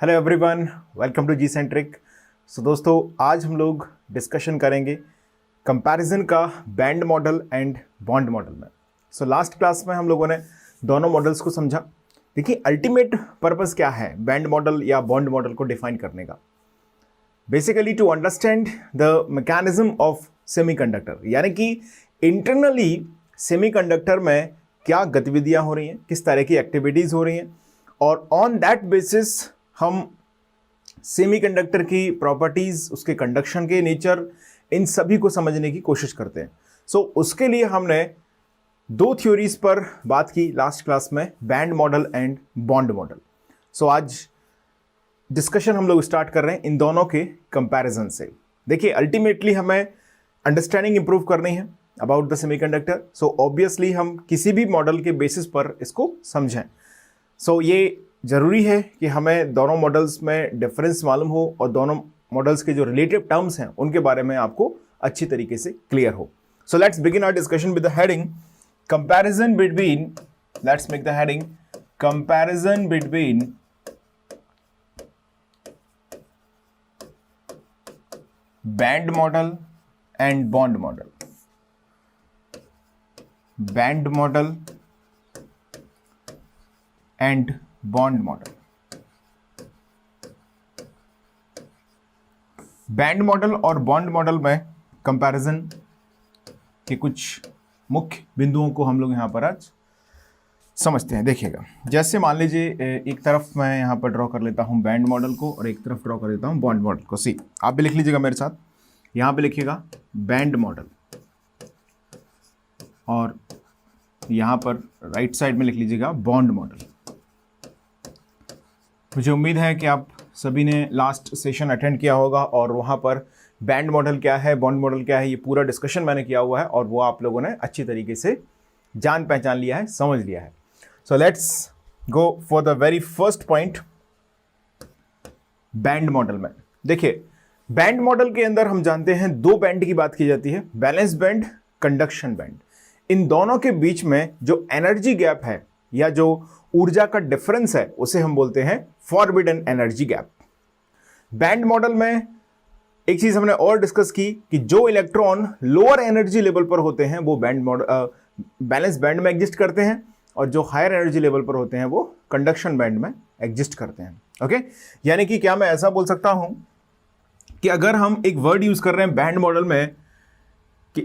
Hello everyone, welcome to G Centric. So दोस्तों, आज हम लोग डिस्कशन करेंगे कंपैरिजन का band model and bond model में। सो लास्ट क्लास में हम लोगों ने दोनों मॉडल्स को समझा। देखिए, अल्टीमेट पर्पस क्या है बैंड मॉडल या बॉन्ड मॉडल को डिफाइन करने का। Basically to understand the mechanism of semiconductor, यानी कि इंटरनली सेमीकंडक्टर में क्या गतिविधियां हो रही हैं, किस तरह की एक्टिविटीज़ हो रही हैं, और ऑन दैट बेसिस हम सेमीकंडक्टर की प्रॉपर्टीज़, उसके कंडक्शन के नेचर, इन सभी को समझने की कोशिश करते हैं। सो उसके लिए हमने दो थ्योरीज पर बात की लास्ट क्लास में, band model and bond model. So आज डिस्कशन हम लोग स्टार्ट कर रहे हैं इन दोनों के कंपैरिजन से। देखिए, अल्टीमेटली हमें अंडरस्टैंडिंग इंप्रूव करनी है about the semiconductor. So obviously हम किसी भी मॉडल के बेसिस पर इसको समझें। सो ये ज़रूरी है कि हमें दोनों मॉडल्स में डिफरेंस मालूम हो और दोनों मॉडल्स के जो रिलेटिव टर्म्स हैं उनके बारे में आपको अच्छी तरीके से क्लियर हो। So let's begin our discussion with the heading comparison between, let's make the heading comparison between band model and bond model. Band model and bond model. Band model और बॉन्ड मॉडल में comparison के कुछ मुख्य बिंदुओं को हम लोग यहां पर आज समझते हैं। देखिएगा, जैसे मान लीजिए एक तरफ मैं यहां पर ड्रॉ कर लेता हूं बैंड मॉडल को और एक तरफ ड्रॉ कर लेता हूं बॉन्ड मॉडल को। सी, आप भी लिख लीजिएगा मेरे साथ। यहां पे लिखिएगा बैंड मॉडल और यहां पर राइट साइड में लिख लीजिएगा बॉन्ड मॉडल। मुझे उम्मीद है कि आप सभी ने लास्ट सेशन अटेंड किया होगा और वहाँ पर बैंड मॉडल क्या है, बॉन्ड मॉडल क्या है, ये पूरा डिस्कशन मैंने किया हुआ है और वो आप लोगों ने अच्छी तरीके से जान पहचान लिया है, समझ लिया है। So let's go for the very first point band model में। देखिए, बैंड मॉडल के अंदर हम जानते हैं दो बैंड की बात की जाती है, बैलेंस बैंड, कंडक्शन बैंड। इन दोनों के बीच में जो एनर्जी गैप है या जो ऊर्जा का डिफरेंस है उसे हम बोलते हैं forbidden energy gap. Band model में एक चीज हमने और डिस्कस की कि जो इलेक्ट्रॉन लोअर एनर्जी लेवल पर होते हैं वो बैंड मॉडल बैलेंस बैंड में एग्जिस्ट करते हैं और जो हायर एनर्जी लेवल पर होते हैं वो कंडक्शन बैंड में एग्जिस्ट करते हैं। ओके, यानी कि क्या मैं ऐसा बोल सकता हूं कि अगर हम एक वर्ड यूज कर रहे हैं बैंड मॉडल में कि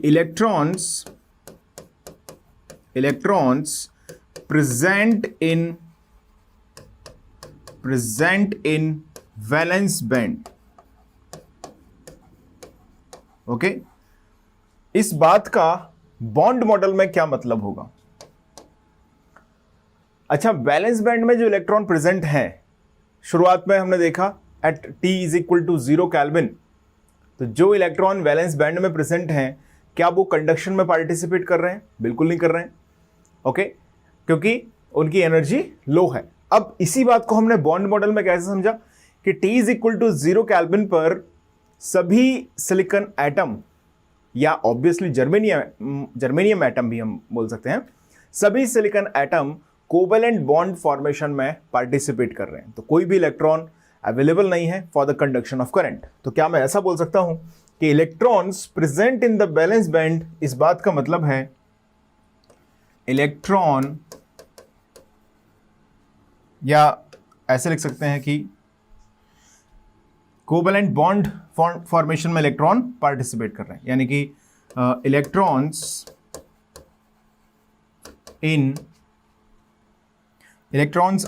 electrons present in valence band। Okay, इस बात का बॉन्ड मॉडल में क्या मतलब होगा? अच्छा, वैलेंस बैंड में जो इलेक्ट्रॉन प्रेजेंट हैं, शुरुआत में हमने देखा एट T = 0 केल्विन, तो जो इलेक्ट्रॉन वैलेंस बैंड में प्रेजेंट हैं क्या वो कंडक्शन में पार्टिसिपेट कर रहे हैं? बिल्कुल नहीं कर रहे हैं। ओके, क्योंकि उनकी एनर्जी लो है। अब इसी बात को हमने बॉन्ड मॉडल में कैसे समझा कि T = 0 केल्विन पर सभी सिलिकॉन एटम या ऑब्वियसली जर्मेनियम एटम भी हम बोल सकते हैं, सभी silicon atom covalent bond formation में पार्टिसिपेट कर रहे हैं। तो कोई भी इलेक्ट्रॉन अवेलेबल नहीं है for the conduction of current. तो क्या मैं ऐसा बोल सकता हूं कि electrons present in the valence band, इस बात का मतलब है इलेक्ट्रॉन, या ऐसे लिख सकते हैं कि कोवेलेंट बॉन्ड फॉर्मेशन में इलेक्ट्रॉन पार्टिसिपेट कर रहे हैं, यानी कि electrons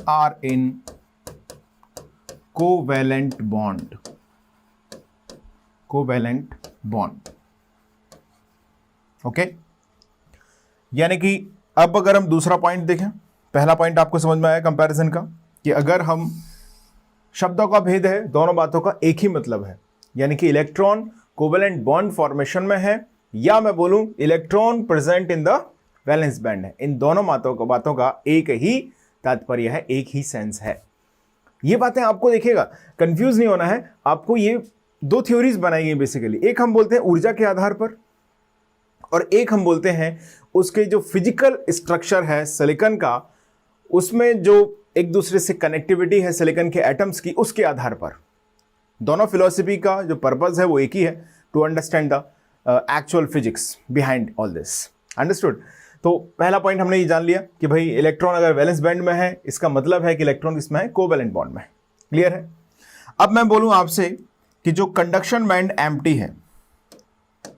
are in covalent bond. Okay, यानी कि अब अगर हम दूसरा पॉइंट देखें, पहला पॉइंट आपको समझ में आया कंपैरिजन का कि अगर हम शब्दों का भेद है, दोनों बातों का एक ही मतलब है, यानी कि इलेक्ट्रॉन कोवेलेंट बॉन्ड फॉर्मेशन में है या मैं बोलूं electron present in the valence band है। इन दोनों बातों का एक ही तात्पर्य है, एक ही सेंस है। ये बातें आपको देखिएगा कंफ्यूज नहीं होना है आपको। ये दो थ्योरीज बनाई गई बेसिकली, एक हम बोलते हैं ऊर्जा के आधार पर और एक हम बोलते हैं उसके जो फिजिकल स्ट्रक्चर है सिलिकॉन का, उसमें जो एक दूसरे से कनेक्टिविटी है सिलिकॉन के एटम्स की, उसके आधार पर। दोनों फिलॉसफी का जो पर्पस है वो एक ही है, to understand the actual physics behind all this. Understood? तो पहला पॉइंट हमने ये जान लिया कि भाई इलेक्ट्रॉन अगर वैलेंस बैंड में है, इसका मतलब है कि इलेक्ट्रॉन किसमें है? कोवैलेंट बॉन्ड में। क्लियर है? अब मैं बोलूं आपसे कि जो कंडक्शन बैंड एम्प्टी है,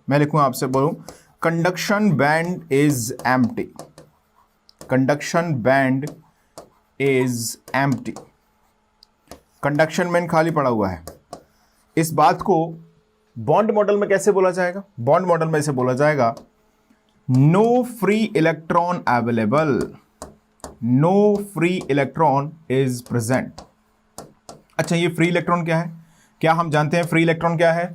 मैं लिखूं आपसे, बोलूं conduction band is empty, conduction band is empty, conduction band खाली पड़ा हुआ है। इस बात को बॉन्ड मॉडल में कैसे बोला जाएगा? बॉन्ड मॉडल में इसे बोला जाएगा no free electron available, no free electron is present. अच्छा, ये फ्री इलेक्ट्रॉन क्या है? क्या हम जानते हैं फ्री इलेक्ट्रॉन क्या है?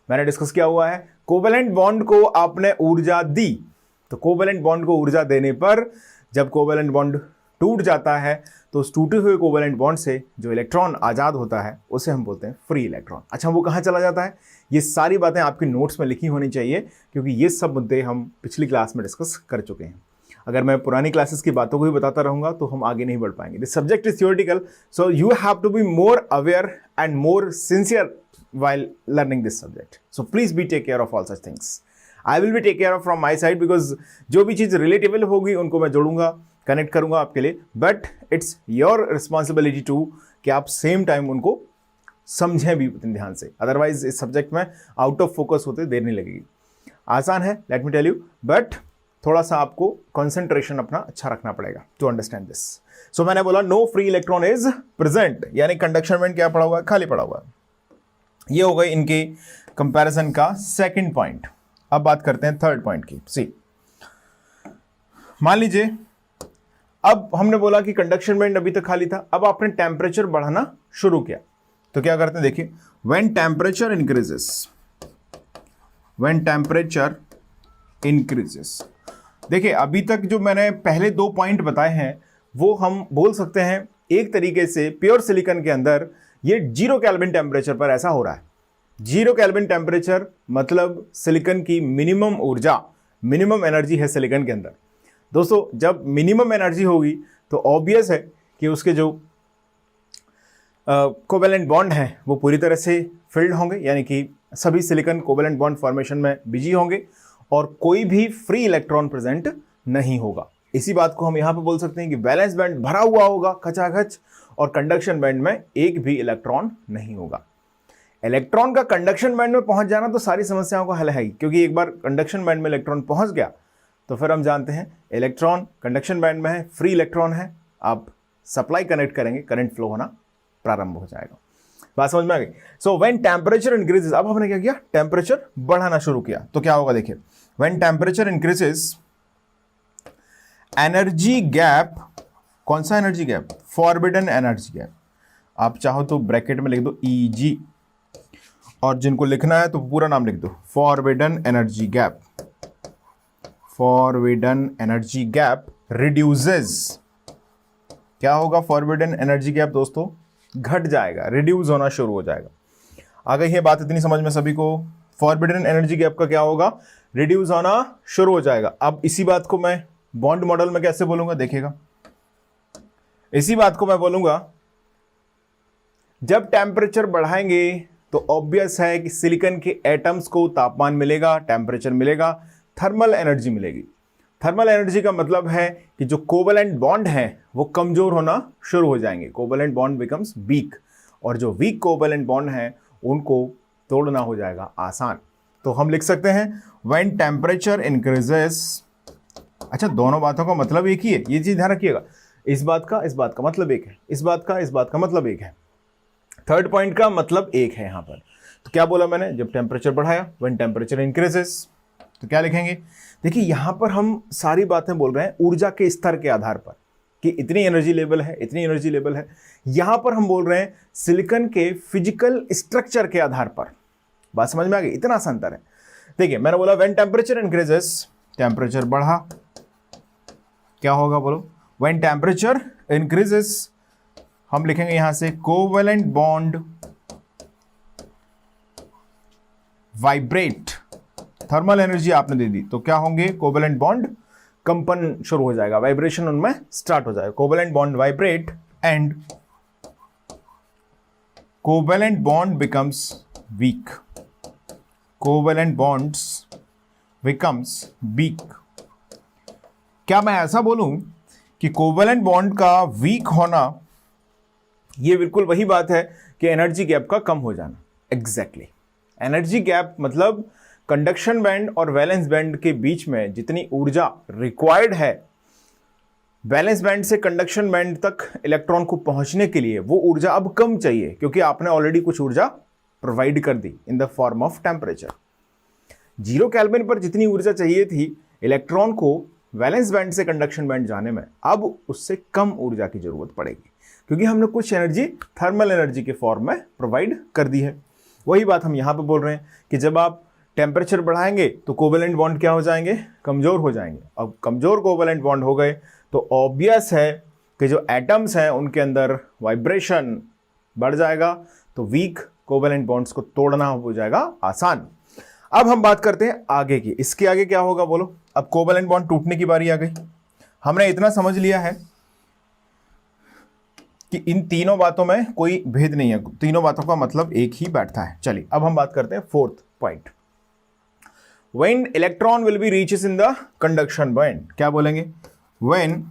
मैंने डिस्कस किया हुआ है, कोवैलेंट बॉन्ड को आपने ऊर्जा दी, तो कोवैलेंट बॉन्ड को ऊर्जा देने पर जब कोवैलेंट बॉन्ड टूट जाता है तो उस टूटे हुए कोवैलेंट बॉन्ड से जो इलेक्ट्रॉन आज़ाद होता है उसे हम बोलते हैं फ्री इलेक्ट्रॉन। अच्छा, वो कहाँ चला जाता है? ये सारी बातें आपकी नोट्स में लिखी होनी चाहिए, क्योंकि ये सब मुद्दे हम पिछली क्लास में डिस्कस कर चुके हैं। अगर मैं पुरानी क्लासेस की बातों को भी बताता रहूँगा तो हम आगे नहीं बढ़ पाएंगे। This subject is theoretical, so you have to be more aware and more sincere while learning this subject. So please be take care of all such things. I will be take care of from my side because जो भी चीज़ relatable होगी उनको मैं जोड़ूंगा, connect करूंगा आपके लिए, but it's your responsibility to कि आप सेम टाइम उनको समझें भी इतने ध्यान से, अदरवाइज इस सब्जेक्ट में आउट ऑफ फोकस होते देर नहीं लगेगी। आसान है, let me tell you, but थोड़ा सा आपको कंसंट्रेशन अपना अच्छा रखना पड़ेगा टू अंडरस्टैंड दिस। सो मैंने बोला no free electron is present, यानी कंडक्शन बैंड क्या पड़ा हुआ है? खाली पड़ा हुआ है। ये हो गई इनके कंपैरिजन का सेकंड पॉइंट। अब बात करते हैं थर्ड पॉइंट की। सी, मान लीजिए अब हमने बोला कि कंडक्शन बैंड अभी तक खाली था, अब आपने टेम्परेचर बढ़ाना शुरू किया, तो क्या करते हैं? देखिए, when temperature increases, when temperature increases, देखिए अभी तक जो मैंने पहले दो पॉइंट बताए हैं वो हम बोल सकते हैं एक तरीके से प्योर सिलिकॉन के अंदर ये 0 केल्विन टेम्परेचर पर ऐसा हो रहा है। 0 केल्विन टेम्परेचर मतलब सिलिकॉन की मिनिमम ऊर्जा, मिनिमम एनर्जी है सिलिकॉन के अंदर। दोस्तों, जब मिनिमम एनर्जी होगी तो ऑब्वियस है कि उसके जो कोवैलेंट बॉन्ड हैं वो पूरी तरह से फिल्ड होंगे, यानी कि सभी सिलिकॉन कोवैलेंट बॉन्ड फॉर्मेशन में बिजी होंगे और कोई भी फ्री इलेक्ट्रॉन प्रेजेंट नहीं होगा। इसी बात को हम यहाँ पे बोल सकते हैं कि वैलेंस बैंड भरा हुआ होगा खचाखच, और कंडक्शन बैंड में एक भी इलेक्ट्रॉन नहीं होगा। इलेक्ट्रॉन का कंडक्शन बैंड में पहुंच जाना तो सारी समस्याओं का हल है ही, क्योंकि एक बार कंडक्शन बैंड में इलेक्ट्रॉन पहुंच गया तो फिर हम जानते हैं इलेक्ट्रॉन कंडक्शन बैंड में है, फ्री इलेक्ट्रॉन है, आप सप्लाई कनेक्ट करेंगे, करंट फ्लो होना प्रारंभ हो जाएगा। बात समझ में आ गई? सो व्हेन टेम्परेचर इंक्रीजेस, अब हमने क्या किया? टेम्परेचर बढ़ाना शुरू किया, तो क्या होगा? देखिए, when temperature increases, energy gap, कौन सा energy gap? Forbidden energy gap. आप चाहो तो ब्रैकेट में लिख दो EG, और जिनको लिखना है तो पूरा नाम लिख दो, forbidden energy gap, forbidden energy gap reduces. क्या होगा? फॉरबिडन एनर्जी गैप दोस्तों घट जाएगा, रिड्यूस होना शुरू हो जाएगा। आ गई है बात इतनी समझ में सभी को? फॉरबिडन एनर्जी गैप का क्या होगा? रिड्यूस होना शुरू हो जाएगा। अब इसी बात को मैं बॉन्ड मॉडल में कैसे बोलूंगा? देखिएगा, इसी बात को मैं बोलूंगा, जब टेम्परेचर बढ़ाएंगे तो ऑब्वियस है कि सिलिकॉन के एटम्स को तापमान मिलेगा, टेम्परेचर मिलेगा, थर्मल एनर्जी मिलेगी। थर्मल एनर्जी का मतलब है कि जो कोवैलेंट बॉन्ड हैं वो कमजोर होना शुरू हो जाएंगे, कोवैलेंट बॉन्ड बिकम्स वीक, और जो वीक कोवैलेंट बॉन्ड हैं उनको तोड़ना हो जाएगा आसान। तो हम लिख सकते हैं व्हेन टेम्परेचर इंक्रीजेस। अच्छा, दोनों बातों का मतलब एक ही है, ये चीज ध्यान रखिएगा। इस बात का मतलब एक है, इस बात का मतलब एक है, थर्ड पॉइंट का मतलब एक है यहाँ पर। तो क्या बोला मैंने? जब टेम्परेचर बढ़ाया, व्हेन टेम्परेचर इंक्रीजेस, तो क्या लिखेंगे? देखिए, यहाँ पर हम सारी बातें बोल रहे हैं ऊर्जा के स्तर के आधार पर कि इतनी एनर्जी लेवल है, इतनी एनर्जी लेवल है। यहाँ पर हम बोल रहे हैं सिलिकॉन के फिजिकल स्ट्रक्चर के आधार पर। बात समझ में आ गई? इतना सा अंतर है। देखिए, मैंने बोला व्हेन टेम्परेचर इंक्रीजेस, टेम्परेचर बढ़ा, क्या होगा बोलो? व्हेन टेम्परेचर इंक्रीजेस, हम लिखेंगे यहां से covalent bond vibrate. Thermal energy आपने दे दी तो क्या होंगे? कोवैलेंट बॉन्ड कंपन शुरू हो जाएगा, वाइब्रेशन उनमें स्टार्ट हो जाएगा। Covalent bond vibrate and covalent bond becomes weak. Covalent bonds becomes weak. क्या मैं ऐसा बोलूं कि कोवेलेंट बॉन्ड का वीक होना ये बिल्कुल वही बात है कि एनर्जी गैप का कम हो जाना? एग्जैक्टली एनर्जी गैप मतलब कंडक्शन बैंड और वैलेंस बैंड के बीच में जितनी ऊर्जा रिक्वायर्ड है वैलेंस बैंड से कंडक्शन बैंड तक इलेक्ट्रॉन को पहुंचने के लिए, वो ऊर्जा अब कम चाहिए क्योंकि आपने ऑलरेडी कुछ ऊर्जा प्रोवाइड कर दी in the form of temperature. 0 kelvin पर जितनी ऊर्जा चाहिए थी इलेक्ट्रॉन को वैलेंस बैंड से कंडक्शन बैंड जाने में, अब उससे कम ऊर्जा की जरूरत पड़ेगी क्योंकि हमने कुछ एनर्जी थर्मल एनर्जी के फॉर्म में प्रोवाइड कर दी है। वही बात हम यहां पे बोल रहे हैं कि जब आप टेम्परेचर बढ़ाएंगे तो कोवेलेंट बॉन्ड क्या हो जाएंगे? कमजोर हो जाएंगे। अब कमजोर कोवेलेंट बॉन्ड हो गए तो ऑब्वियस है कि जो एटम्स हैं उनके अंदर वाइब्रेशन बढ़ जाएगा, तो वीक कोवेलेंट बॉन्ड्स को तोड़ना हो जाएगा आसान। अब हम बात करते हैं आगे की। इसके आगे क्या होगा बोलो? अब कोवेलेंट बॉन्ड टूटने की बारी आ गई। हमने इतना समझ लिया है कि इन तीनों बातों में कोई भेद नहीं है, तीनों बातों का मतलब एक ही बैठता है। चलिए अब हम बात करते हैं fourth point. When electron will be reaches in the conduction band, क्या बोलेंगे? When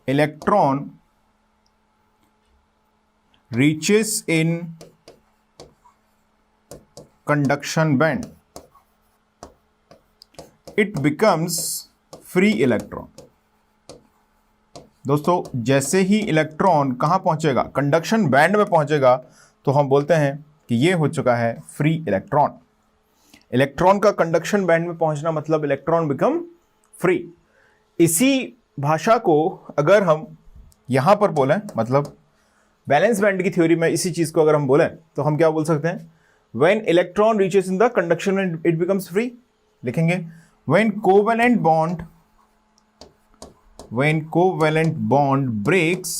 electron reaches in conduction band it becomes free electron. दोस्तों जैसे ही इलेक्ट्रॉन कहां पहुंचेगा? कंडक्शन बैंड में पहुंचेगा, तो हम बोलते हैं कि ये हो चुका है फ्री इलेक्ट्रॉन। इलेक्ट्रॉन का कंडक्शन बैंड में पहुंचना मतलब इलेक्ट्रॉन बिकम फ्री। इसी भाषा को अगर हम यहां पर बोलें, मतलब वैलेंस बैंड की थ्योरी में इसी चीज को अगर हम बोलें तो हम क्या बोल सकते हैं? When electron reaches in the conduction band it becomes free. लिखेंगे when covalent bond breaks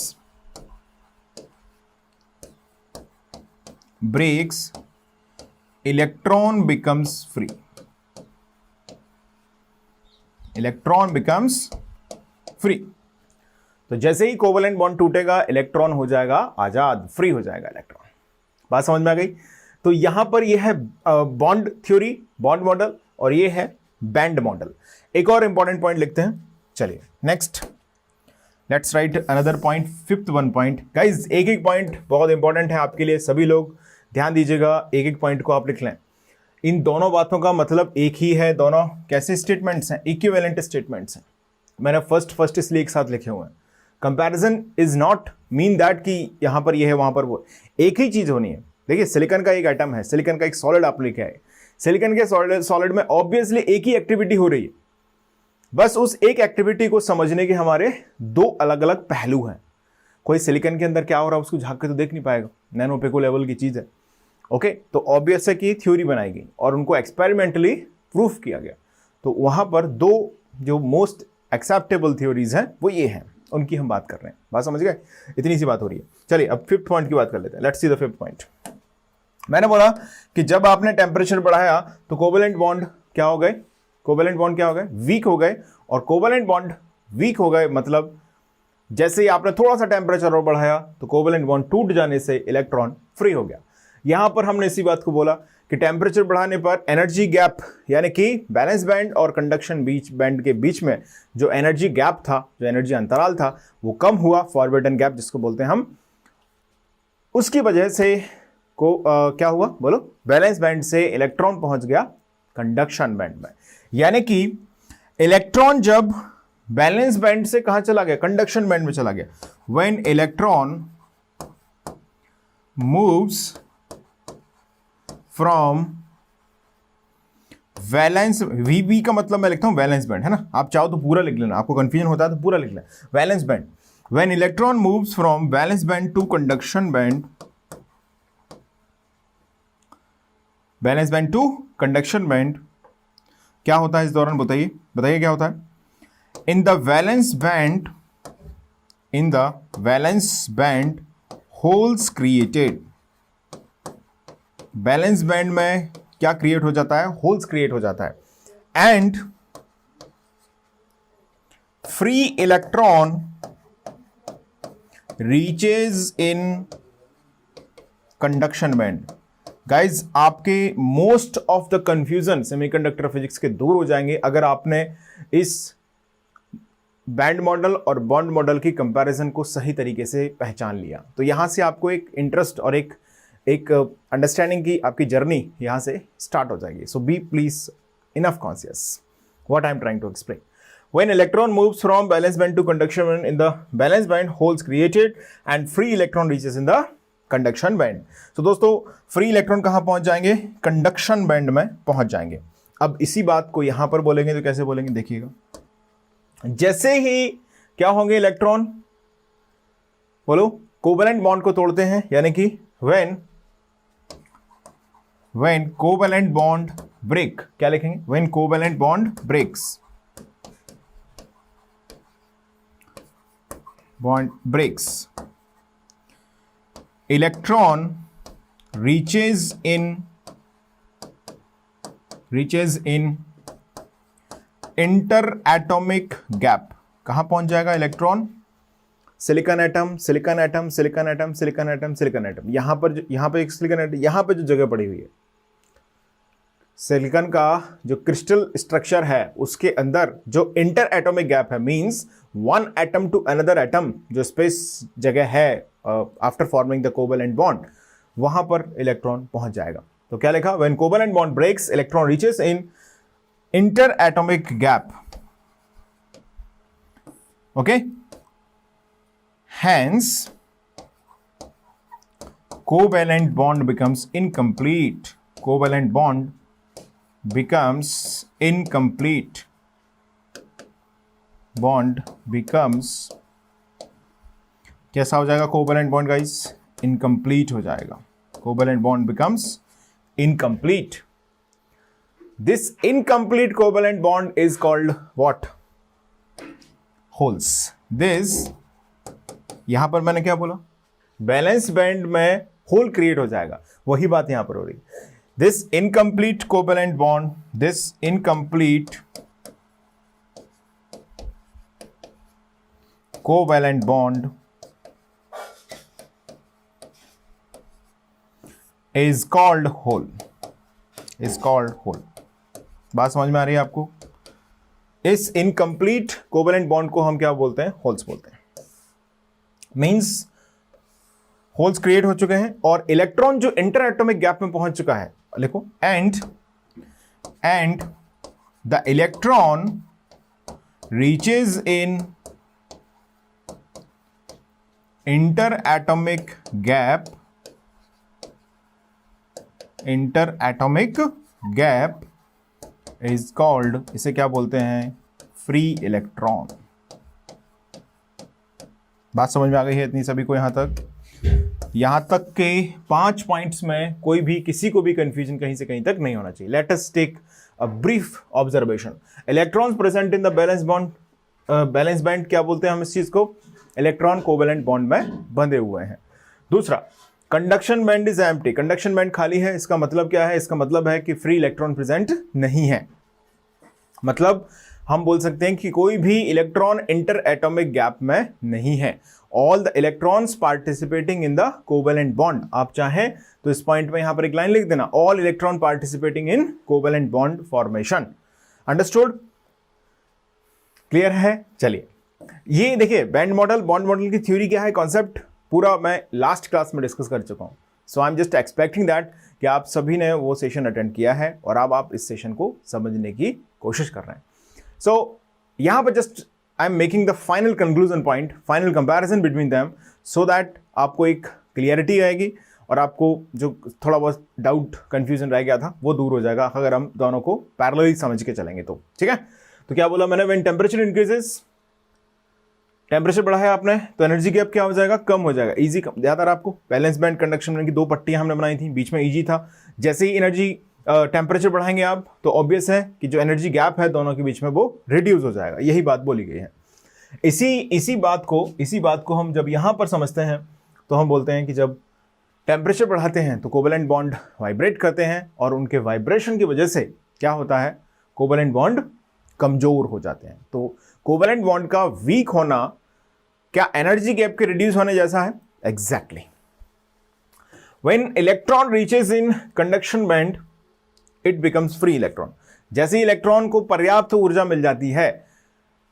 electron becomes free. Electron becomes free. तो जैसे ही कोवेलेंट बॉन्ड टूटेगा इलेक्ट्रॉन हो जाएगा आजाद, फ्री हो जाएगा इलेक्ट्रॉन। बात समझ में आ गई? तो यहां पर यह है बॉन्ड थ्योरी, बॉन्ड मॉडल, और ये है बैंड मॉडल। एक और इंपॉर्टेंट पॉइंट लिखते हैं। चलिए next, let's write another point, fifth one point. Guys एक एक पॉइंट बहुत इंपॉर्टेंट है आपके लिए, सभी लोग ध्यान दीजिएगा, एक एक पॉइंट को आप लिख लें। इन दोनों बातों का मतलब एक ही है, दोनों कैसे स्टेटमेंट्स हैं? इक्विवेलेंट स्टेटमेंट्स हैं। मैंने फर्स्ट इसलिए एक साथ लिखे हुए हैं। Comparison is not mean that कि यहां पर ये है वहां पर वो, एक ही चीज होनी है। देखिए सिलिकॉन का एक एटम है, सिलिकॉन का एक सॉलिड आप लिखा है, सिलिकॉन के सॉलिड में ऑब्वियसली एक ही एक्टिविटी हो रही है, बस उस एक एक्टिविटी को समझने के हमारे दो अलग अलग पहलू हैं। कोई सिलिकॉन के अंदर क्या हो रहा है उसको झांक के तो देख नहीं पाएगा, नैनो पिको लेवल की चीज है। ओके, तो ऑब्वियस है कि थ्योरी बनाई गई और उनको एक्सपेरिमेंटली प्रूफ किया गया। तो वहां पर दो जो मोस्ट एक्सेप्टेबल थ्योरीज हैं वो ये हैं, उनकी हम बात कर रहे हैं। बात समझ गए? इतनी सी बात हो रही है। चलिए अब फिफ्थ पॉइंट की बात कर लेते हैं। Let's see the fifth point. मैंने बोला कि जब आपने टेम्परेचर बढ़ाया तो कोवेलेंट बॉन्ड क्या हो गए? कोवेलेंट बॉन्ड क्या हो गए? वीक हो गए। और कोवेलेंट बॉन्ड वीक हो गए मतलब जैसे ही आपने थोड़ा सा टेम्परेचर और बढ़ाया तो कोवेलेंट बॉन्ड टूट जाने से इलेक्ट्रॉन फ्री हो गया। यहां पर हमने इसी बात को बोला कि टेम्परेचर बढ़ाने पर एनर्जी गैप, यानी कि बैलेंस बैंड और कंडक्शन बैंड के बीच में जो एनर्जी गैप था, जो एनर्जी अंतराल था, वो कम हुआ, फॉरवर्डन गैप जिसको बोलते हैं हम। उसकी वजह से क्या हुआ बोलो? बैलेंस बैंड से इलेक्ट्रॉन पहुंच गया कंडक्शन बैंड में। यानी कि इलेक्ट्रॉन जब बैलेंस बैंड से कहां चला गया? कंडक्शन बैंड में चला गया। When electron moves from valence, VB का मतलब मैं लिखता हूं वैलेंस बैंड, है ना? आप चाहो तो पूरा लिख लेना, आपको कंफ्यूजन होता है तो पूरा लिख लेना। Valence band, when electron moves from valence band to conduction band, valence band to conduction band, क्या होता है इस दौरान? बताइए बताइए क्या होता है? In the valence band holes created. Balance band में क्या क्रिएट हो जाता है? होल्स क्रिएट हो जाता है। And free electron reaches in conduction band. Guys आपके most of the confusion semiconductor physics के दूर हो जाएंगे अगर आपने इस बैंड मॉडल और बॉन्ड मॉडल की कंपैरिजन को सही तरीके से पहचान लिया। तो यहां से आपको एक इंटरेस्ट और एक अंडरस्टैंडिंग की आपकी जर्नी यहां से स्टार्ट हो जाएगी। So be please enough conscious what I am trying to explain. When electron moves from valence band to conduction band, in the valence band holes created and free electron reaches in the conduction band. So दोस्तों free electron कहाँ पहुंच जाएंगे? conduction band में पहुंच जाएंगे। अब इसी बात को यहां पर बोलेंगे तो कैसे बोलेंगे देखिएगा, जैसे ही क्या होंगे इलेक्ट्रॉन, बोलो कोवेलेंट बॉन्ड को तोड़ते हैं, यानी कि when कोवेलेंट बॉन्ड ब्रेक, क्या लिखेंगे? when covalent bond breaks, electron reaches in interatomic gap। कहां पहुंच जाएगा electron? Silicon atom, silicon atom, silicon atom, silicon atom, silicon atom. यहां पर एक सिलिकॉन एटम, यहां पर जो जगह पड़ी हुई है, सिलिकॉन का जो क्रिस्टल स्ट्रक्चर है उसके अंदर जो इंटर एटॉमिक गैप है, means one atom to another atom जो स्पेस जगह है after forming the covalent bond, वहां पर इलेक्ट्रॉन पहुंच जाएगा। तो क्या लिखा? When covalent bond breaks electron reaches in inter atomic gap. Okay, hence covalent bond becomes incomplete. Covalent bond becomes incomplete, bond becomes कैसा हो जाएगा? कोवेलेंट बॉन्ड गाइस इनकम्प्लीट हो जाएगा। Covalent bond becomes incomplete. This incomplete covalent bond is called what? holes. This यहां पर मैंने क्या बोला? बैलेंस बैंड में होल क्रिएट हो जाएगा, वही बात यहां पर हो रही। This incomplete covalent bond, this incomplete covalent bond is called hole, is called hole। बात समझ में आ रही है आपको? इस incomplete covalent bond को हम क्या बोलते हैं? होल्स बोलते हैं। मीन्स होल्स क्रिएट हो चुके हैं और इलेक्ट्रॉन जो इंटर एटॉमिक गैप में पहुंच चुका है, लिखो, and the electron reaches in inter atomic gap is called, इसे क्या बोलते हैं? Free electron. बात समझ में आ गई है इतनी सभी को? यहां तक के 5 पॉइंट्स में कोई भी किसी को भी कंफ्यूजन कहीं से कहीं तक नहीं होना चाहिए। Let us take a brief observation. Electrons present in the valence band, क्या बोलते हैं हम इस चीज को? इलेक्ट्रॉन कोवेलेंट बॉन्ड में बंधे हुए हैं। दूसरा, conduction band is empty. Conduction band खाली है, इसका मतलब क्या है? इसका मतलब है कि फ्री इलेक्ट्रॉन प्रेजेंट नहीं है। मतलब हम बोल सकते हैं कि कोई भी इलेक्ट्रॉन इंटर एटॉमिक गैप में नहीं है। All the electrons participating in the covalent bond. आप चाहें तो इस पॉइंट में यहां पर एक लाइन लिख देना, all electron participating in covalent bond formation. Understood? Clear है? चलिए, ये देखिए बैंड मॉडल, बॉन्ड मॉडल की थ्योरी क्या है, कॉन्सेप्ट पूरा मैं लास्ट क्लास में डिस्कस कर चुका हूं। So I am just expecting that कि आप सभी ने वो सेशन अटेंड किया है और अब आप इस सेशन को समझने की कोशिश कर रहे हैं। सो यहां पर just I am making the final conclusion point, final comparison between them, so that आपको एक क्लियरिटी आएगी और आपको जो थोड़ा बहुत डाउट कंफ्यूजन रह गया था वो दूर हो जाएगा अगर हम दोनों को पैरेलली समझ के चलेंगे तो। ठीक है, तो क्या बोला मैंने? व्हेन टेम्परेचर इंक्रीजेस, टेम्परेचर बढ़ा है आपने तो एनर्जी गैप क्या हो जाएगा? कम हो जाएगा। ईजी कम, याद आ रहा है आपको? बैलेंस बैंड कंडक्शन बैंड की 2 पट्टियां हमने बनाई थी, बीच में ईजी था। जैसे ही एनर्जी टेम्परेचर बढ़ाएंगे आप तो ऑब्वियस है कि जो एनर्जी गैप है दोनों के बीच में वो रिड्यूस हो जाएगा। यही बात बोली गई है। इसी बात को हम जब यहां पर समझते हैं तो हम बोलते हैं कि जब टेम्परेचर बढ़ाते हैं तो कोवेलेंट बॉन्ड वाइब्रेट करते हैं और उनके वाइब्रेशन की वजह से क्या होता है? कोवेलेंट बॉन्ड कमजोर हो जाते हैं। तो कोवेलेंट बॉन्ड का वीक होना क्या एनर्जी गैप के रिड्यूस होने जैसा है? Exactly. When electron reaches in conduction band it becomes free electron. जैसे ही इलेक्ट्रॉन को पर्याप्त ऊर्जा मिल जाती है,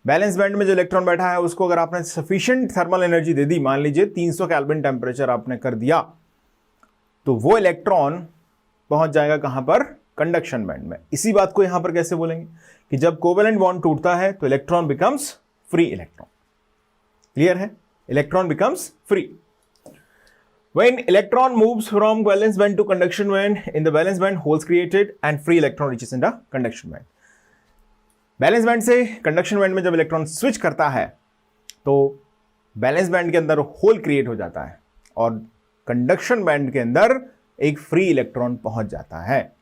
बैलेंस बैंड में जो इलेक्ट्रॉन बैठा है उसको अगर आपने सफिशिएंट थर्मल एनर्जी दे दी, मान लीजिए 300 केल्विन टेम्परेचर आपने कर दिया, तो वो इलेक्ट्रॉन पहुंच जाएगा कहां पर? कंडक्शन बैंड में। इसी बात को यहां पर कैसे बोलेंगे कि जब कोवेलेंट बॉन्ड टूटता है तो electron becomes free electron. Clear है? Electron becomes free. When electron moves from valence band to conduction band, in the valence band holes created and free electron reaches in the conduction band. Balance band से conduction band में जब electron switch करता है तो balance band के अंदर hole create हो जाता है और कंडक्शन बैंड के अंदर एक फ्री इलेक्ट्रॉन पहुंच जाता है।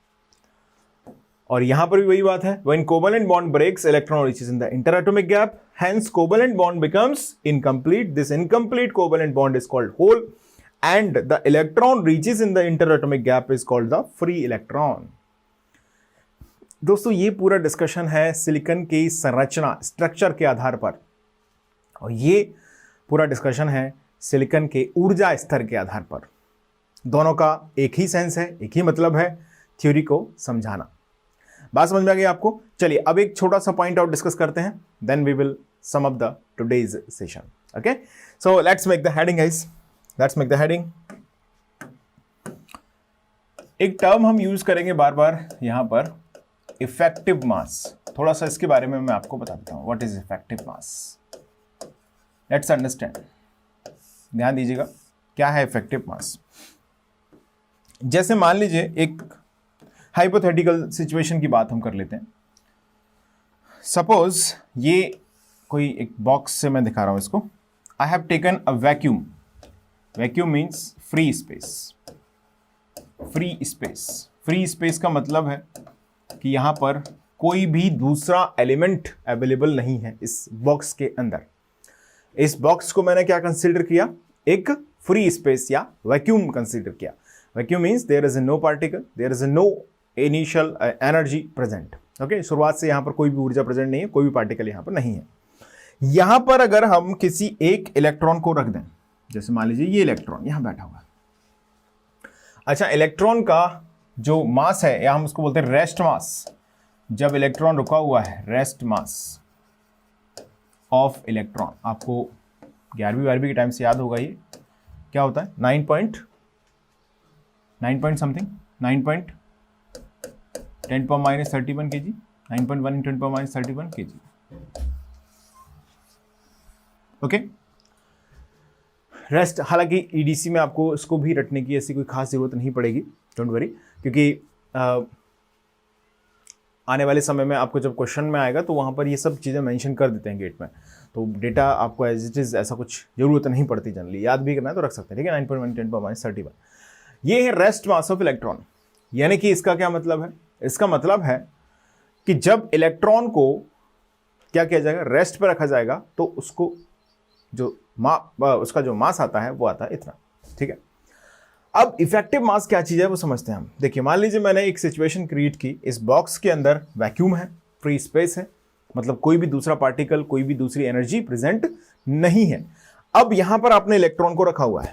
और यहां पर भी वही बात है, when covalent bond breaks, electron reaches in the interatomic gap, hence covalent bond becomes incomplete. This incomplete covalent bond is called hole and the electron reaches in the interatomic gap is called the free electron. दोस्तों ये पूरा discussion है silicon की संरचना, structure के आधार पर, और ये पूरा डिस्कशन है सिलिकॉन के ऊर्जा स्तर के आधार पर। दोनों का एक ही सेंस है, एक ही मतलब है, थ्योरी को समझाना। बात समझ में आ गई आपको? चलिए अब एक छोटा सा पॉइंट आउट डिस्कस करते हैं, then we will sum up the today's session. Okay, so let's make the heading guys, let's make the heading. एक टर्म हम यूज करेंगे बार बार यहां पर, इफेक्टिव मास। थोड़ा सा इसके बारे में मैं आपको बता देता हूं, what is effective mass. Let's understand, ध्यान दीजिएगा क्या है इफेक्टिव मास। जैसे मान लीजिए एक हाइपोथेटिकल सिचुएशन की बात हम कर लेते हैं। सपोज ये कोई एक बॉक्स से मैं दिखा रहा हूं इसको। I have taken a vacuum. Vacuum means free space. Free space, free space का मतलब है कि यहां पर कोई भी दूसरा एलिमेंट अवेलेबल नहीं है इस बॉक्स के अंदर। इस बॉक्स को मैंने क्या कंसीडर किया? एक फ्री स्पेस या वैक्यूम कंसीडर किया। Vacuum means there is no particle, there is no initial energy present. Okay, शुरुआत से यहां पर कोई भी ऊर्जा प्रेजेंट नहीं है, कोई भी पार्टिकल यहां पर नहीं है। यहां पर अगर हम किसी एक इलेक्ट्रॉन को रख दें, जैसे मान लीजिए ये इलेक्ट्रॉन यहां बैठा हुआ है। अच्छा, इलेक्ट्रॉन का जो मास है, या हम उसको बोलते हैं रेस्ट मास। जब इलेक्ट्रॉन रुका हुआ है, रेस्ट मास ऑफ इलेक्ट्रॉन, आपको 11वीं 12वीं के टाइम से याद होगा, ये क्या होता है? 9 point something, 9.10 -31 kg, 9.1 × 10 -31 kg। Okay, rest. हालांकि ईडीसी में आपको इसको भी रटने की ऐसी कोई खास जरूरत नहीं पड़ेगी, डोंट वरी, क्योंकि आने वाले समय में आपको जब क्वेश्चन में आएगा तो वहां पर ये सब चीज़ें मेंशन कर देते हैं गेट में, तो डेटा आपको एज इट इज़ ऐसा कुछ जरूरत नहीं पड़ती, जनरली याद भी करना है तो रख सकते हैं। ठीक है, 9.1 × 10 -31 ये है रेस्ट मास ऑफ इलेक्ट्रॉन। यानी कि इसका क्या मतलब है? इसका मतलब है कि जब इलेक्ट्रॉन को क्या किया जाएगा? रेस्ट पर रखा जाएगा, तो उसको जो उसका जो मास आता है वो आता है इतना। ठीक है, अब इफेक्टिव मास क्या चीज़ है वो समझते हैं हम। देखिए, मान लीजिए मैंने एक सिचुएशन क्रिएट की, इस बॉक्स के अंदर वैक्यूम है, फ्री स्पेस है, मतलब कोई भी दूसरा पार्टिकल, कोई भी दूसरी एनर्जी प्रेजेंट नहीं है। अब यहां पर आपने इलेक्ट्रॉन को रखा हुआ है।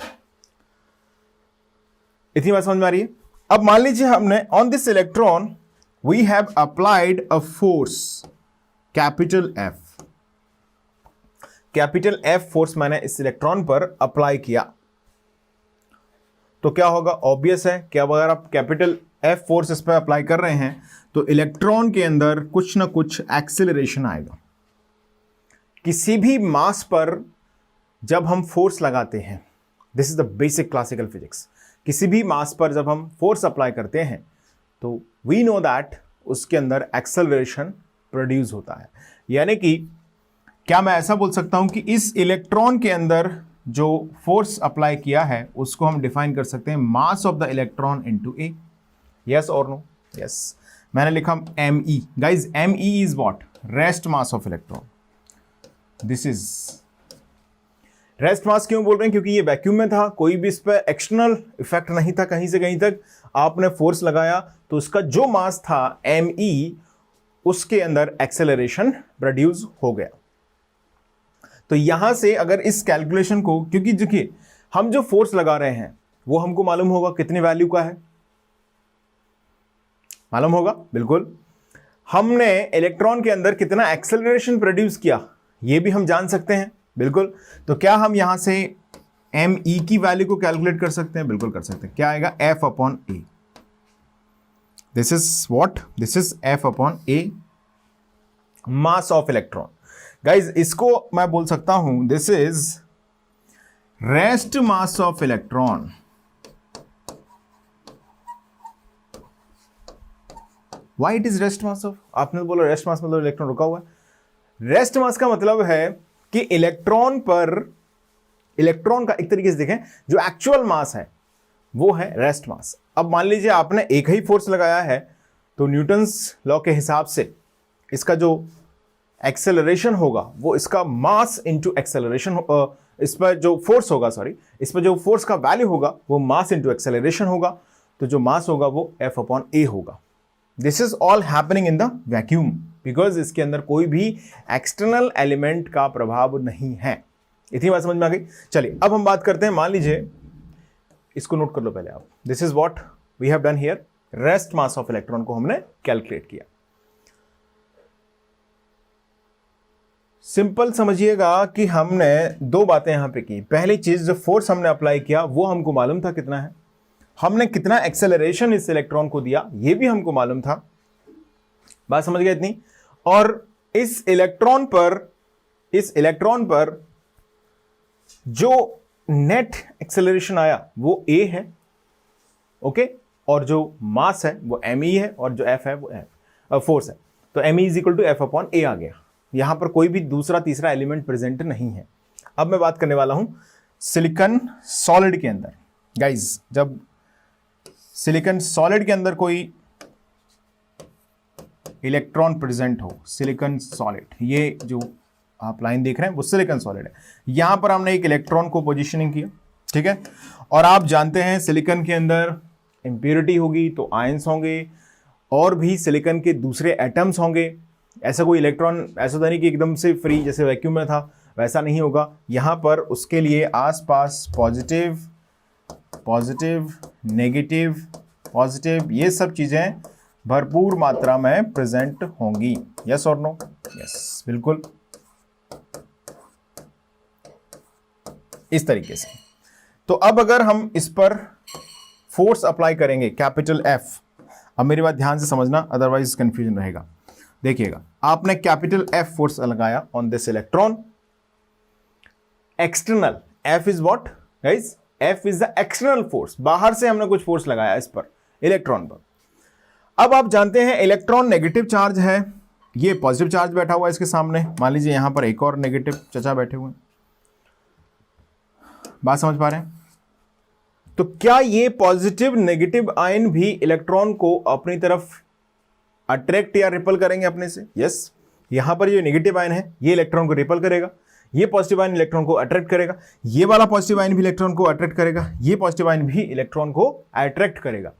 इतनी बात समझ में आ रही है? अब मान लीजिए हमने on this electron we have applied a force capital F. Capital F force मैंने इस इलेक्ट्रॉन पर अप्लाई किया, तो क्या होगा? ऑब्वियस है कि अब अगर आप कैपिटल एफ फोर्स इस पर अप्लाई कर रहे हैं तो इलेक्ट्रॉन के अंदर कुछ ना कुछ एक्सेलरेशन आएगा। किसी भी मास पर जब हम फोर्स लगाते हैं, this is the basic classical physics, किसी भी मास पर जब हम फोर्स अप्लाई करते हैं तो वी नो दैट उसके अंदर एक्सेलरेशन प्रोड्यूस होता है। यानी कि क्या मैं ऐसा बोल सकता हूं कि इस इलेक्ट्रॉन के अंदर जो फोर्स अप्लाई किया है उसको हम डिफाइन कर सकते हैं mass of the electron into A. Yes और नो? यस, मैंने लिखा me। Guys me is what? Rest mass of electron. This is rest mass. क्यों बोल रहे हैं? क्योंकि ये वैक्यूम में था, कोई भी इस पर एक्सटर्नल इफेक्ट नहीं था, कहीं से कहीं तक आपने फोर्स लगाया तो उसका जो मास था me, उसके अंदर एक्सेलरेशन प्रोड्यूस हो गया। तो यहां से अगर इस कैलकुलेशन को, क्योंकि देखिए हम जो फोर्स लगा रहे हैं वो हमको मालूम होगा कितनी वैल्यू का है, मालूम होगा बिल्कुल। हमने इलेक्ट्रॉन के अंदर कितना एक्सेलरेशन प्रोड्यूस किया ये भी हम जान सकते हैं, बिल्कुल। तो क्या हम यहां से me की वैल्यू को कैलकुलेट कर सकते हैं? बिल्कुल कर सकते हैं। क्या आएगा? F upon A. This is what? This is F upon A, mass of electron. Guys इसको मैं बोल सकता हूं this is rest mass of electron. Why it is rest mass of? आपने बोला रेस्ट मास मतलब इलेक्ट्रॉन रुका हुआ है। रेस्ट मास का मतलब है कि इलेक्ट्रॉन का एक तरीके से देखें जो एक्चुअल मास है वो है रेस्ट मास। अब मान लीजिए आपने एक ही फोर्स लगाया है तो न्यूटन्स लॉ के हिसाब से इसका जो एक्सेलरेशन होगा वो इसका मास इंटू एक्सेलरेशन, इस पर जो फोर्स होगा, सॉरी, इस पर जो फोर्स का वैल्यू होगा वो मास इंटू एक्सेलरेशन होगा। तो जो मास होगा वो F अपॉन ए होगा। This is all happening in the vacuum because इसके अंदर कोई भी एक्सटर्नल एलिमेंट का प्रभाव नहीं है। इतनी बात समझ में आ गई? चलिए अब हम बात करते हैं, मान लीजिए इसको नोट कर लो पहले आप। This is what we have done here. Rest mass of electron को हमने कैलकुलेट किया। सिंपल समझिएगा कि हमने दो बातें यहां पे की। पहली चीज, जो फोर्स हमने अप्लाई किया वो हमको मालूम था कितना है, हमने कितना एक्सेलरेशन इस इलेक्ट्रॉन को दिया ये भी हमको मालूम था। बात समझ गए इतनी? और इस इलेक्ट्रॉन पर जो नेट एक्सेलरेशन आया वो a है, ओके, और जो मास है वो me है, और जो F है वो फोर्स है। तो me is equal to F upon A आ गया। यहां पर कोई भी दूसरा तीसरा एलिमेंट प्रेजेंट नहीं है। अब मैं बात करने वाला हूं सिलिकॉन सॉलिड के अंदर। गाइज जब सिलिकॉन सॉलिड के अंदर कोई इलेक्ट्रॉन प्रेजेंट हो, सिलिकॉन सॉलिड, ये जो आप लाइन देख रहे हैं वो सिलिकॉन सॉलिड है। यहां पर हमने एक इलेक्ट्रॉन को पोजीशनिंग किया, ठीक है। और आप जानते हैं सिलिकॉन के अंदर इंप्योरिटी होगी तो आयंस होंगे और भी सिलिकॉन के दूसरे एटम्स होंगे। ऐसा कोई इलेक्ट्रॉन ऐसा तो नहीं कि एकदम से फ्री जैसे वैक्यूम में था, वैसा नहीं होगा। यहां पर उसके लिए आसपास पॉजिटिव नेगेटिव पॉजिटिव ये सब चीजें भरपूर मात्रा में प्रेजेंट होंगी। यस और नो? यस, बिल्कुल इस तरीके से। तो अब अगर हम इस पर फोर्स अप्लाई करेंगे कैपिटल F, अब मेरी बात ध्यान से समझना अदरवाइज कंफ्यूजन रहेगा। देखिएगा, आपने कैपिटल F फोर्स लगाया on this electron, external. F is what guys? F is the external force, बाहर से हमने कुछ फोर्स लगाया इस पर, इलेक्ट्रॉन पर। अब आप जानते हैं इलेक्ट्रॉन नेगेटिव चार्ज है, ये पॉजिटिव चार्ज बैठा हुआ है इसके सामने। मान लीजिए यहां पर एक और नेगेटिव चचा बैठे हुए हैं। बात समझ पा रहे हैं? तो क्या ये पॉजिटिव नेगेटिव आयन भी इलेक्ट्रॉन को अपनी तरफ अट्रैक्ट या रिपल करेंगे अपने से? यस। यहां पर ये नेगेटिव आयन है ये इलेक्ट्रॉन को रिपल करेगा, ये पॉजिटिव आयन इलेक्ट्रॉन को अट्रैक्ट करेगा, ये वाला पॉजिटिव आयन भी इलेक्ट्रॉन को अट्रैक्ट करेगा, ये पॉजिटिव आयन भी इलेक्ट्रॉन को अट्रैक्ट करेगा।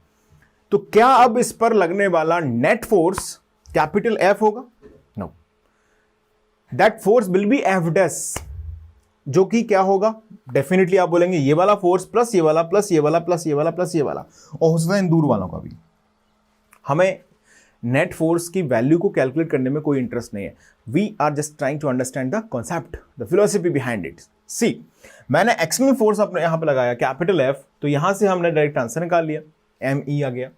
तो क्या अब इस पर लगने वाला नेट फोर्स कैपिटल F होगा? No, that force will be F dash, जो कि क्या होगा? डेफिनेटली आप बोलेंगे ये वाला फोर्स प्लस ये वाला प्लस ये वाला प्लस ये वाला प्लस ये वाला, और हो सकता है इन दूर वालों का भी। हमें नेट फोर्स की वैल्यू को कैलकुलेट करने में कोई इंटरेस्ट नहीं है। We are just trying to understand the concept, the philosophy behind it. See, मैंने एक्सटर्नल फोर्स अपने यहां पर लगाया कैपिटल F, तो यहां से हमने डायरेक्ट आंसर निकाल लिया, me आ गया।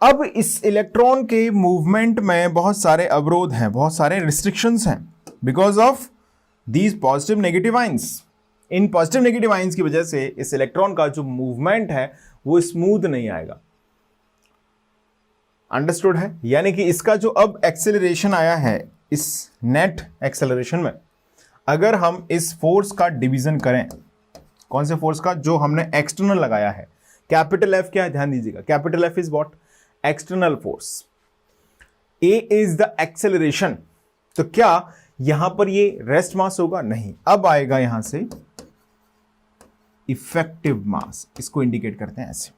अब इस इलेक्ट्रॉन के मूवमेंट में बहुत सारे अवरोध हैं, बहुत सारे रिस्ट्रिक्शंस हैं because of these positive negative ions. In positive negative ions की वजह से इस इलेक्ट्रॉन का जो मूवमेंट है वो स्मूथ नहीं आएगा। अंडरस्टूड है? यानी कि इसका जो अब एक्सेलरेशन आया है इस नेट एक्सेलरेशन में, अगर हम इस फोर्स का डिवीजन करें, कौन से फोर्स का? जो हमने एक्सटर्नल लगाया है। कैपिटल F क्या है? ध्यान दीजिएगा, capital F is what? External force. A is the acceleration. तो क्या यहां पर ये रेस्ट मास होगा? नहीं। अब आएगा यहां से इफेक्टिव मास, इसको इंडिकेट करते हैं ऐसे।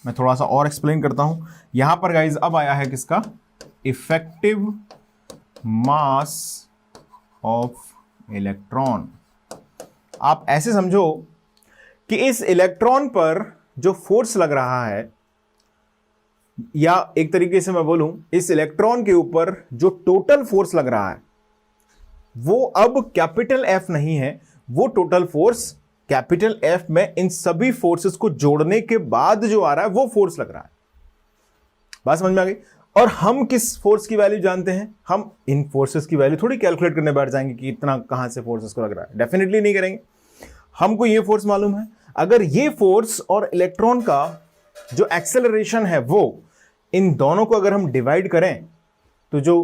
मैं थोड़ा सा और एक्सप्लेन करता हूं। यहां पर गाइज अब आया है किसका? Effective mass of electron. आप ऐसे समझो कि इस इलेक्ट्रॉन पर जो फोर्स लग रहा है, या एक तरीके से मैं बोलूं इस इलेक्ट्रॉन के ऊपर जो टोटल फोर्स लग रहा है वो अब कैपिटल एफ नहीं है, वो टोटल फोर्स कैपिटल एफ में इन सभी फोर्सेस को जोड़ने के बाद जो आ रहा है वो फोर्स लग रहा है। बात समझ में आ गई? और हम किस फोर्स की वैल्यू जानते हैं? हम इन फोर्सेस की वैल्यू थोड़ी कैलकुलेट करने बैठ जाएंगे कि इतना कहां से फोर्सेस को लग रहा है, डेफिनेटली नहीं करेंगे। हमको ये फोर्स मालूम है, अगर ये फोर्स और इलेक्ट्रॉन का जो एक्सेलरेशन है वो, इन दोनों को अगर हम डिवाइड करें तो जो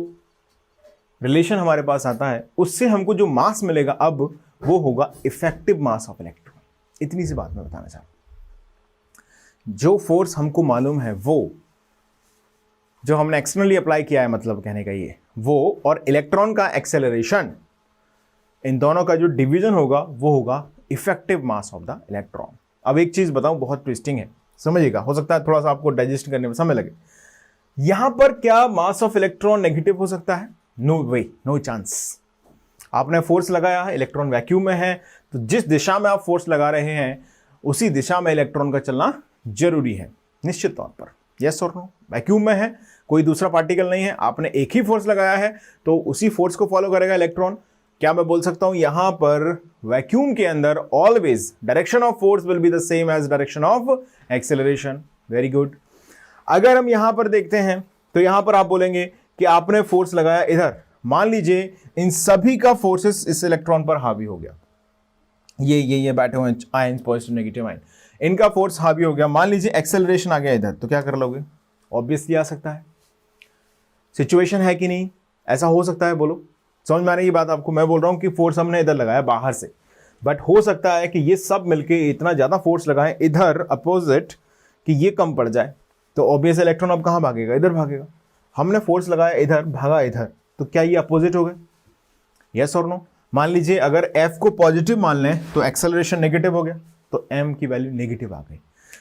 रिलेशन हमारे पास आता है उससे हमको जो मास मिलेगा अब वो होगा इफेक्टिव मास ऑफ इलेक्ट्रॉन। इतनी सी बात मैं बताना चाहता हूं। जो फोर्स हमको मालूम है वो जो हमने एक्सटर्नली अप्लाई किया है, मतलब कहने का ये, वो और इलेक्ट्रॉन का एक्सेलरेशन, इन दोनों का जो डिवीजन होगा वो होगा effective mass of the electron. अब एक चीज बताऊं, बहुत ट्विस्टिंग है, समझिएगा, हो सकता है थोड़ा सा आपको डाइजेस्ट करने में समय लगे। यहां पर क्या मास ऑफ इलेक्ट्रॉन नेगेटिव हो सकता है? नो वे, नो चांस। आपने फोर्स लगाया है, इलेक्ट्रॉन वैक्यूम में है, तो जिस दिशा में आप फोर्स लगा रहे हैं उसी दिशा में इलेक्ट्रॉन का चलना जरूरी है निश्चित तौर पर। यस और नो? वैक्यूम में है, कोई दूसरा पार्टिकल नहीं है, आपने एक ही फोर्स लगाया है तो उसी फोर्स को फॉलो करेगा इलेक्ट्रॉन। क्या मैं बोल सकता हूं यहां पर वैक्यूम के अंदर always direction of force will be the same as direction of acceleration. Very good. अगर हम यहां पर देखते हैं तो यहां पर आप बोलेंगे कि आपने फोर्स लगाया इधर, मान लीजिए इन सभी का फोर्सेस इस इलेक्ट्रॉन पर हावी हो गया, ये बैठे हुए आयन, पॉजिटिव नेगेटिव आयन, इनका फोर्स हावी हो गया, मान लीजिए एक्सेलरेशन आ गया इधर, तो क्या कर लोगे? ऑब्वियसली आ सकता है। सिचुएशन है कि नहीं? ऐसा हो सकता है, बोलो। समझ में आ रही है बात आपको? मैं बोल रहा हूं कि फोर्स हमने इधर लगाया बाहर से, बट हो सकता है कि ये सब मिलके इतना ज्यादा फोर्स लगाएं इधर अपोजिट कि ये कम पड़ जाए, तो ऑब्वियस इलेक्ट्रॉन अब कहां भागेगा? इधर भागेगा। हमने फोर्स लगाया इधर, भागा इधर, तो क्या ये अपोजिट हो गए? यस और नो? मान लीजिए अगर एफ को पॉजिटिव मान लें तो एक्सेलरेशन नेगेटिव हो गया, तो एम की वैल्यू नेगेटिव आ गई।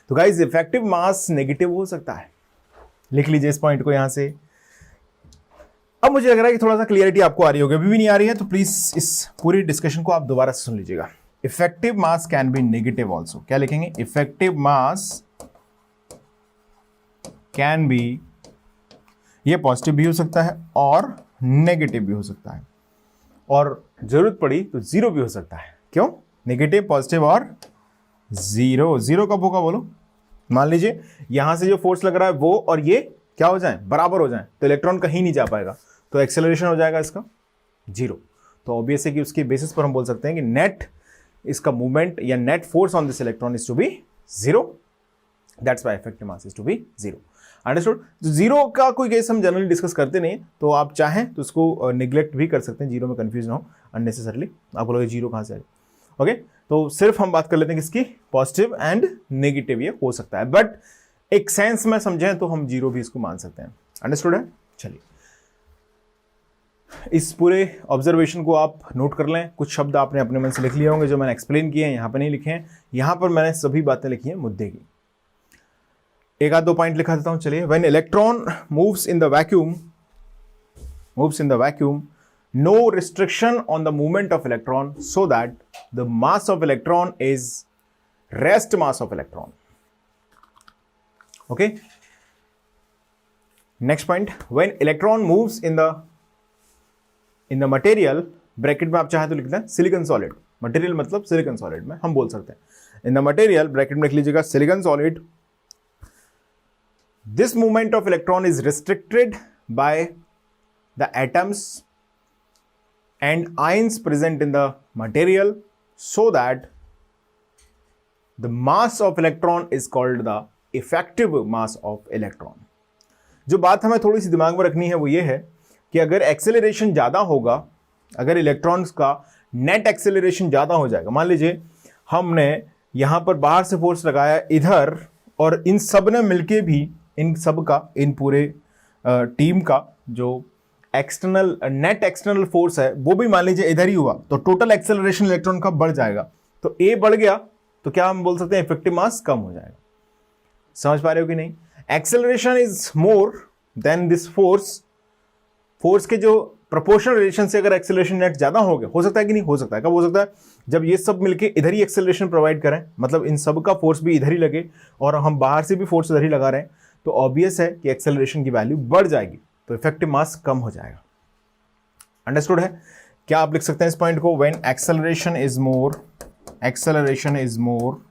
तो गाइज इफेक्टिव मास नेगेटिव हो सकता है। लिख लीजिए इस पॉइंट को यहां से। अब मुझे लग रहा है कि थोड़ा सा क्लियरिटी आपको आ रही होगी, अभी भी नहीं आ रही है तो प्लीज इस पूरी डिस्कशन को आप दोबारा से सुन लीजिएगा। Effective mass can be negative also. क्या लिखेंगे? इफेक्टिव मास कैन बी, ये पॉजिटिव भी हो सकता है और नेगेटिव भी हो सकता है, और जरूरत पड़ी तो जीरो भी हो सकता है। क्यों? नेगेटिव, पॉजिटिव और जीरो। जीरो कब होगा बोलो? मान लीजिए यहां से जो फोर्स लग रहा है वो और ये क्या हो जाए? बराबर हो जाए, तो इलेक्ट्रॉन कहीं नहीं जा पाएगा, तो एक्सेलरेशन हो जाएगा इसका जीरो। तो ऑब्वियस है कि उसके बेसिस पर हम बोल सकते हैं कि नेट इसका मूवमेंट या net force on this electron is to be zero. That's why effective mass is to be zero. Understood? तो जीरो का कोई केस हम जनरली डिस्कस करते नहीं, तो आप चाहें तो उसको निग्लेक्ट भी कर सकते हैं, जीरो में कंफ्यूज ना हो अननेसेसरली। आप बोलोगे जीरो कहां से आए? ओके, तो सिर्फ हम बात कर लेते हैं किसकी? पॉजिटिव एंड नेगेटिव ये हो सकता है, बट एक सेंस में समझें तो हम जीरो भी इसको मान सकते हैं। अंडरस्टूड है? चलिए, इस पूरे ऑब्जर्वेशन को आप नोट कर लें। कुछ शब्द आपने अपने मन से लिख लिए होंगे जो मैंने एक्सप्लेन किए हैं, यहां पर नहीं लिखे हैं, यहां पर मैंने सभी बातें लिखी हैं मुद्दे की। एक आध दो पॉइंट लिखा देता हूं। चलिए, when electron moves in the vacuum, no restriction on the movement of electron, so that the mass of electron is rest mass of electron. Okay, next point, when electron moves in the material, bracket में आप चाहे तो लिख दें silicon solid, material मतलब silicon solid में हम बोल सकते हैं। इन द मटेरियल, ब्रैकेट में लिख लीजिएगा silicon solid, this movement of electron is restricted by the atoms and ions present in the material, so that the mass of electron is called the effective mass of electron. जो बात हमें थोड़ी सी दिमाग में रखनी है वो ये है कि अगर एक्सेलरेशन ज़्यादा होगा, अगर इलेक्ट्रॉन्स का नेट एक्सेलरेशन ज़्यादा हो जाएगा, मान लीजिए हमने यहाँ पर बाहर से फोर्स लगाया इधर, और इन सब ने मिलके भी, इन सब का, इन पूरे टीम का जो एक्सटर्नल नेट एक्सटर्नल फोर्स है वो भी मान लीजिए इधर ही हुआ, तो टोटल एक्सेलरेशन इलेक्ट्रॉन का बढ़ जाएगा। तो ए बढ़ गया तो क्या हम बोल सकते हैं? इफेक्टिव मास कम हो जाएगा। समझ पा रहे हो कि नहीं? Acceleration is more than this force के जो प्रोपोर्शनल रिलेशन से अगर एक्सेलरेशन नेट ज्यादा हो सकता है कि नहीं हो सकता है, कब हो सकता है, जब ये सब मिलके इधर ही एक्सेलरेशन प्रोवाइड करें, मतलब इन सब का फोर्स भी इधर ही लगे और हम बाहर से भी फोर्स इधर ही लगा रहे हैं, तो ऑब्वियस है कि एक्सेलरेशन की वैल्यू बढ़ जाएगी, तो इफेक्टिव मास कम हो जाएगा। अंडरस्टूड है? क्या आप लिख सकते हैं इस पॉइंट को, when acceleration is more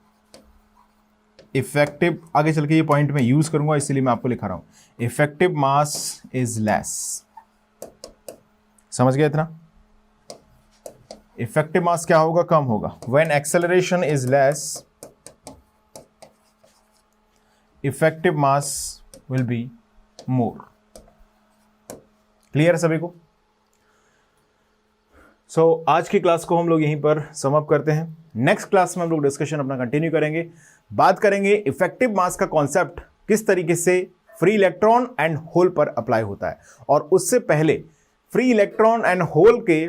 effective, आगे चल के ये पॉइंट मैं यूज करूंगा इसलिए मैं आपको लिखा रहा हूं, इफेक्टिव मास इज लेस। समझ गए इतना? इफेक्टिव मास क्या होगा, कम होगा। When acceleration is less effective mass will be more. Clear है सभी को? आज की क्लास को हम लोग यहीं पर सम अप करते हैं। नेक्स्ट क्लास में हम लोग डिस्कशन अपना कंटिन्यू करेंगे, बात करेंगे इफेक्टिव मास का कॉन्सेप्ट किस तरीके से फ्री इलेक्ट्रॉन एंड होल पर अप्लाई होता है, और उससे पहले फ्री इलेक्ट्रॉन एंड होल के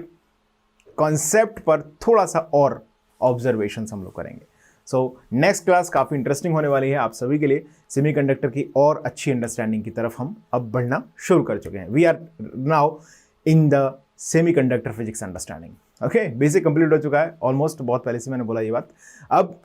कॉन्सेप्ट पर थोड़ा सा और ऑब्जर्वेशन हम लोग करेंगे। नेक्स्ट क्लास काफी इंटरेस्टिंग होने वाली है आप सभी के लिए। सेमीकंडक्टर की और अच्छी अंडरस्टैंडिंग की तरफ हम अब बढ़ना शुरू कर चुके हैं। We are now in the semiconductor physics understanding. Okay, basic complete हो चुका है ऑलमोस्ट, बहुत पहले से मैंने बोला ये बात। अब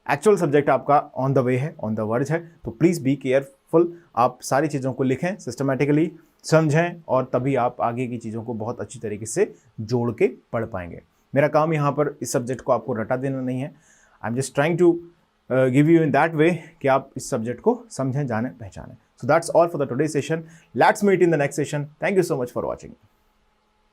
एक्चुअल सब्जेक्ट आपका ऑन द वे है, ऑन द वर्ज है, तो प्लीज़ बी केयरफुल। आप सारी चीज़ों को लिखें, सिस्टमैटिकली समझें, और तभी आप आगे की चीज़ों को बहुत अच्छी तरीके से जोड़ के पढ़ पाएंगे। मेरा काम यहाँ पर इस सब्जेक्ट को आपको रटा देना नहीं है, I am just trying to give you in that way कि आप इस सब्जेक्ट को समझें, जाने, पहचानें। So that's all for the today session. Let's meet in the next session. Thank you so much for watching.